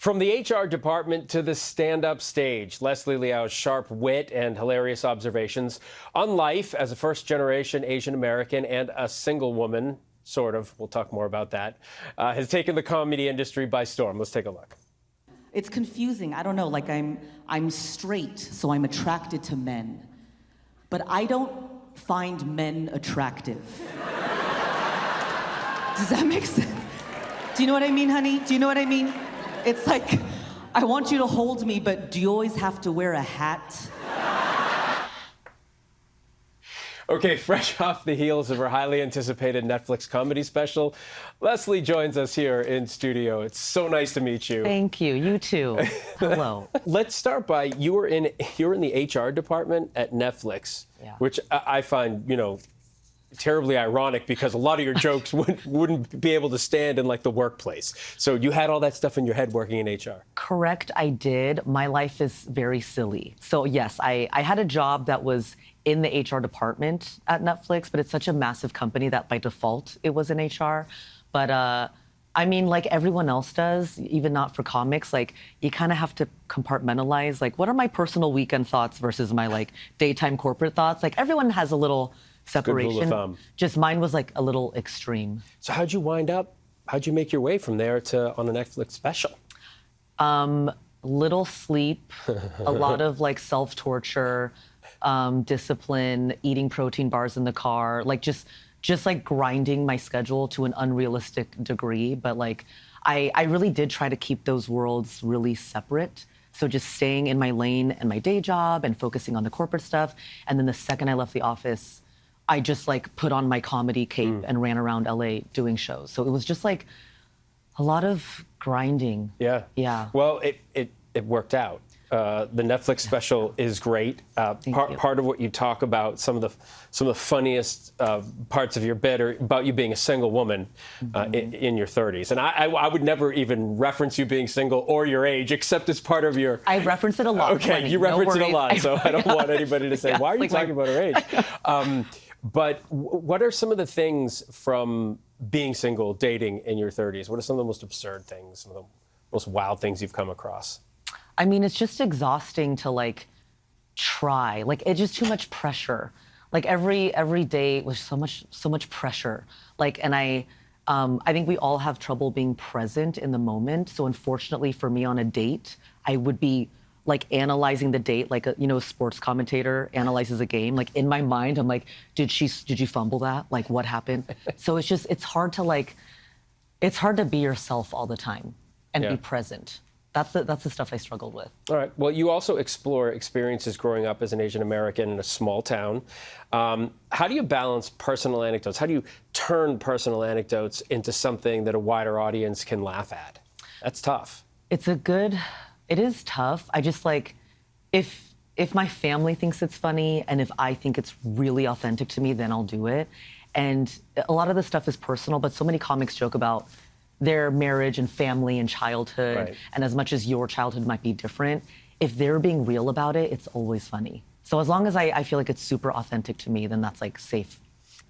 From the HR department to the stand-up stage, Leslie Liao's sharp wit and hilarious observations on life as a first-generation Asian American and a single woman, sort of, we'll talk more about that, has taken the comedy industry by storm. Let's take a look. It's confusing. I don't know, like I'm straight, so I'm attracted to men. But I don't find men attractive. Does that make sense? Do you know what I mean, honey? Do you know what I mean? It's like, I want you to hold me, but do you always have to wear a hat? Okay, fresh off the heels of her highly anticipated Netflix comedy special, Leslie joins us here in studio. It's so nice to meet you. Thank you. You too. Hello. Let's start by you're in the HR department at Netflix, Yeah. which I find, terribly ironic because a lot of your jokes wouldn't be able to stand in like the workplace. So you had all that stuff in your head working in HR. Correct, I did. My life is very silly. So yes, I had a job that was in the HR department at Netflix, but it's such a massive company that by default it was in HR. But I mean, like everyone else does, even not for comics, like you kind of have to compartmentalize, like what are my personal weekend thoughts versus my like daytime corporate thoughts? Like everyone has a little separation. Good rule of thumb. Just mine was like a little extreme. So how'd you wind up? How'd you make your way from there to on a Netflix special? Little sleep, a lot of like self-torture, discipline, eating protein bars in the car, like just like grinding my schedule to an unrealistic degree. But like, I really did try to keep those worlds really separate. So just staying in my lane and my day job and focusing on the corporate stuff. And then the second I left the office, I just like put on my comedy cape and ran around LA doing shows. So it was just like a lot of grinding. Yeah. Yeah. Well, it worked out. The Netflix special is great. Part of what you talk about, some of the funniest parts of your bit are about you being a single woman in your 30s. And I would never even reference you being single or your age, except as part of your... I reference it a lot. Okay, you reference it a lot, so I don't want anybody to say, why are you talking about her age? But what are some of the things from being single, dating in your 30s? What are some of the most absurd things, some of the most wild things you've come across? I mean, it's just exhausting to like try. Like it's just too much pressure. Like every day was so much pressure. Like, and I think we all have trouble being present in the moment. So unfortunately for me on a date, I would be like analyzing the date like a sports commentator analyzes a game. Like in my mind, I'm like, did you fumble that? Like what happened? So it's hard to be yourself all the time and be present. That's the stuff I struggled with. All right. Well, you also explore experiences growing up as an Asian American in a small town. How do you balance personal anecdotes? How do you turn personal anecdotes into something that a wider audience can laugh at? That's tough. It is tough. I just like, if my family thinks it's funny and if I think it's really authentic to me, then I'll do it. And a lot of the stuff is personal, but so many comics joke about their marriage and family and childhood. Right. And as much as your childhood might be different, if they're being real about it, it's always funny. So as long as I feel like it's super authentic to me, then that's like safe.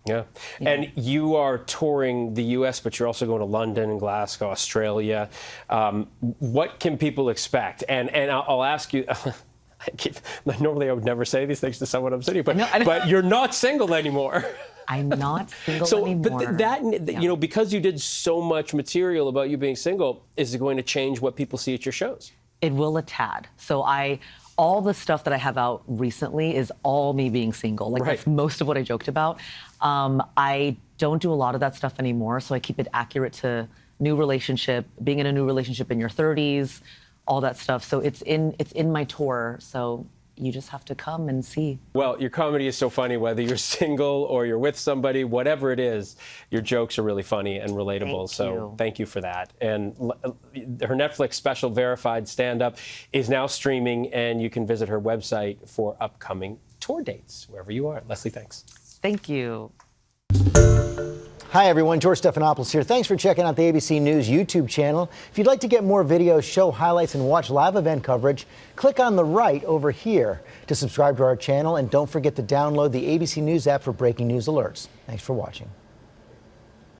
Yeah. And you are touring the U.S., but you're also going to London and Glasgow, Australia. What can people expect? And I'll ask you, normally I would never say these things to someone I'm sitting, but you're not single anymore. I'm not single anymore. But because you did so much material about you being single, is it going to change what people see at your shows? It will a tad. So all the stuff that I have out recently is all me being single. Like that's most of what I joked about. I don't do a lot of that stuff anymore, so I keep it accurate to new relationship, being in a new relationship in your 30s, all that stuff. So it's in my tour. So you just have to come and see. Well, your comedy is so funny, whether you're single or you're with somebody, whatever it is, your jokes are really funny and relatable. Thank you for that. And her Netflix special, Verified Stand-Up, is now streaming, and you can visit her website for upcoming tour dates, wherever you are. Leslie, thanks. Thank you. Hi, everyone. George Stephanopoulos here. Thanks for checking out the ABC News YouTube channel. If you'd like to get more videos, show highlights, and watch live event coverage, click on the right over here to subscribe to our channel. And don't forget to download the ABC News app for breaking news alerts. Thanks for watching.